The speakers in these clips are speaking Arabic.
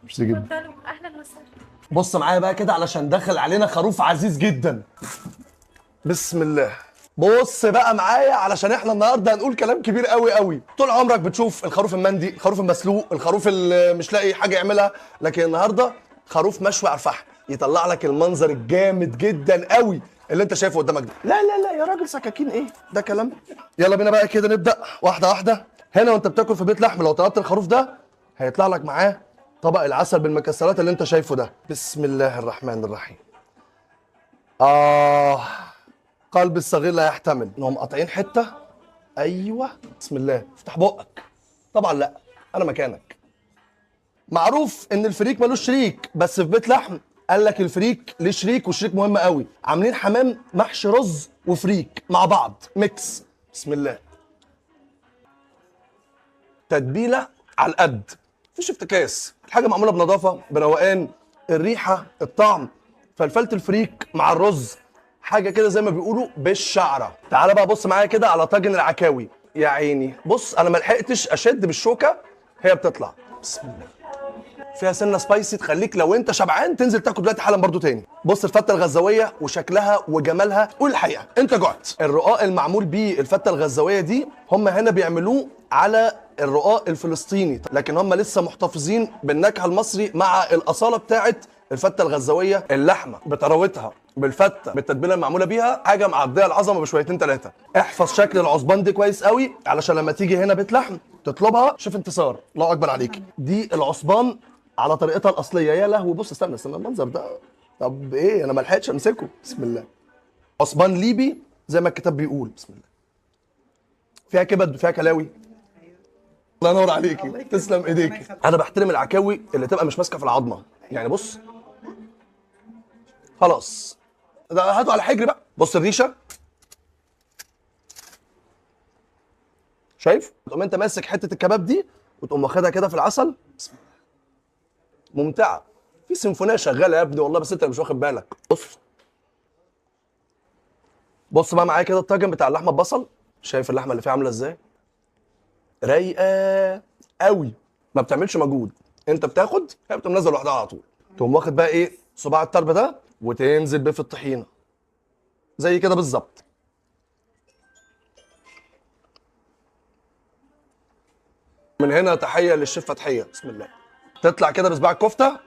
ميرسي جدا. اتفضلوا، اهلا وسهلا. بص معايا بقى كده علشان دخل علينا خروف عزيز جدا. بسم الله. بص بقى معايا علشان احنا النهارده هنقول كلام كبير قوي قوي. طول عمرك بتشوف الخروف المندي، الخروف المسلوق، الخروف اللي مش لاقي حاجه يعملها، لكن النهارده خروف مشوي على الفحم يطلع لك المنظر الجامد جدا قوي اللي انت شايفه قدامك ده. لا لا لا يا راجل، سكاكين ايه ده كلام؟ يلا بينا بقى كده نبدا واحده واحده. هنا وانت بتاكل في بيت لحم لو طلبت الخروف ده هيطلع لك معاه طبق العسل بالمكسرات اللي انت شايفه ده. بسم الله الرحمن الرحيم. قلب الصغير لا يحتمل. نقوم قاطعين حته. ايوه بسم الله، افتح بقك. طبعا لا، انا مكانك. معروف ان الفريك ملوش شريك، بس في بيت لحم قال لك الفريك ليه شريك، والشريك مهم قوي. عاملين حمام محشي رز وفريك مع بعض ميكس. بسم الله. تتبيله على القد، مفيش افتكاس، الحاجه معموله بنظافه بروقان، الريحه الطعم. فلفله الفريك مع الرز حاجه كده زي ما بيقولوا بالشعره. تعالى بقى بص معايا كده على طاجن العكاوي. يا عيني بص، انا ما لحقتش اشد بالشوكه هي بتطلع. بسم الله. فيها سنه سبايسي تخليك لو انت شبعان تنزل تاكل دلوقتي حالا برضو تاني. بص الفته الغزاويه وشكلها وجمالها، قول الحقيقه انت جعت. الرقاق المعمول بيه الفته الغزاويه دي هم هنا بيعملوه على الرقاق الفلسطيني، لكن هم لسه محتفظين بالنكهه المصري مع الاصاله بتاعت الفته الغزاويه. اللحمه بطراوتها بالفته بالتتبيله المعموله بيها حاجه معديه العظمه بشويتين ثلاثه. احفظ شكل العصبان دي كويس قوي علشان لما تيجي هنا بيت لحم تطلبها. شوف انتصار، الله اكبر عليك. دي العصبان على طريقتها الاصليه. يا لهوي بص، استنى المنظر ده. طب ايه، انا ما لحقتش امسكه. بسم الله. عصبان ليبي زي ما الكتاب بيقول. بسم الله. فيها كبد وفيها كلاوي. الله ينور عليكي، تسلم ايديكي. انا بحترم العكاوي اللي تبقى مش ماسكه في العظمه. يعني بص خلاص، ده هاتوا على حجري بقى. بص الريشه، شايف؟ تقوم انت ماسك حته الكباب دي وتقوم واخدها كده في العسل. بسم الله. ممتعه، في سيمفونيه شغاله يا ابني والله، بس انت مش واخد بالك. بص بقى معايا كده الطاجن بتاع اللحمه ببصل. شايف اللحمه اللي فيها عامله ازاي؟ رايقه قوي، ما بتعملش مجهود. انت بتاخد، هي بتقوم نازله لوحدها على طول. تقوم واخد بقى ايه صباع الطرب ده وتنزل بيه في الطحينه زي كده بالظبط. من هنا تحيه للشيف فتحيه. بسم الله. تطلع كده بصباع الكفته،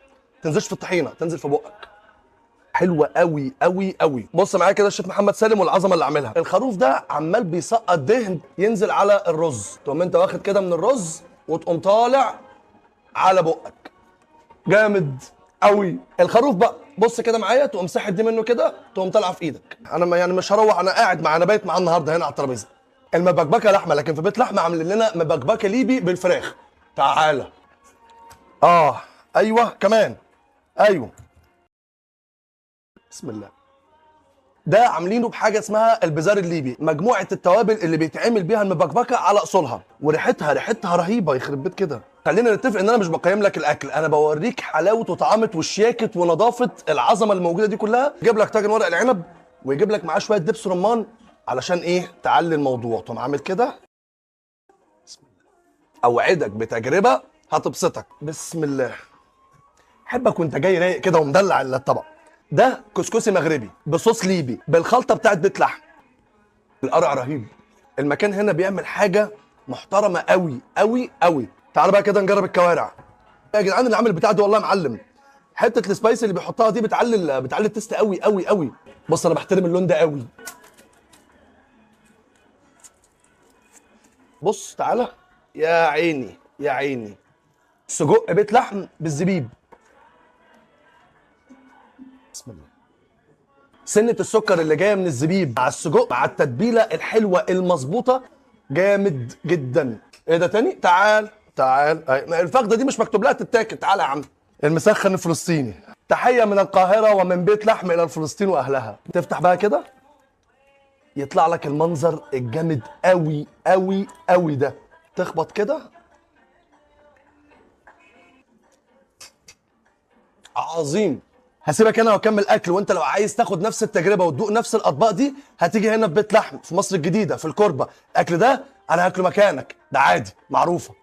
تنزلش في الطحينه، تنزل في بقك. حلوه قوي قوي قوي. بص معايا كده الشيف محمد سالم والعظمه اللي عاملها. الخروف ده عمال بيسقط دهن ينزل على الرز، تقوم انت واخد كده من الرز وتقوم طالع على بقك. جامد قوي. الخروف بقى بص كده معايا، تقوم ساحب دي منه كده، تقوم طالعه في ايدك. انا يعني مش هروح، انا قاعد مع، انا بايت معاه النهارده هنا على الترابيزه. المبكبكه لحمه، لكن في بيت لحمه عاملين لنا مبكبكه ليبي بالفراخ. تعالى. ايوه كمان. ايوه. بسم الله. ده عاملينه بحاجه اسمها البزار الليبي، مجموعه التوابل اللي بيتعمل بيها المبكبكه على اصولها، وريحتها رهيبه يخرب بيت كده. خلينا نتفق ان انا مش بقيم لك الاكل، انا بوريك حلاوه وطعامه والشياكه ونظافه العظمه الموجوده دي كلها. يجيب لك طاجن ورق العنب ويجيب لك معاه شويه دبس رمان علشان ايه؟ تعلي الموضوع. تقوم عامل كده. بسم الله. اوعدك بتجربه هتبسطك. بسم الله. احبك وانت جاي رايق كده ومدلع الطبق. ده كسكسي مغربي بصوص ليبي بالخلطه بتاعت بيت لحم. القرع رهيب. المكان هنا بيعمل حاجه محترمه قوي قوي قوي. تعال بقى كده نجرب الكوارع. يا جدعان اللي عامل البتاع دي والله معلم. حته السبايس اللي بيحطها دي بتعلي التست قوي قوي قوي. بص انا بحترم اللون ده قوي. بص تعالى. يا عيني يا عيني. سجق بيت لحم بالزبيب. بسم الله. سنة السكر اللي جاية من الزبيب مع السجق مع التتبيلة الحلوة المظبوطة جامد جدا. ايه ده تاني؟ تعال. الفخدة دي مش مكتوب لها تتاكل. تعال يا عم. المسخن الفلسطيني. تحية من القاهرة ومن بيت لحم إلى فلسطين وأهلها. تفتح بقى كده يطلع لك المنظر الجامد قوي قوي قوي ده. تخبط كده. عظيم. هسيبك انا واكمل اكل، وانت لو عايز تاخد نفس التجربه وتدوق نفس الاطباق دي هتيجي هنا في بيت لحم في مصر الجديده في الكوربه. الاكل ده انا هاكله مكانك، ده عادي معروفه.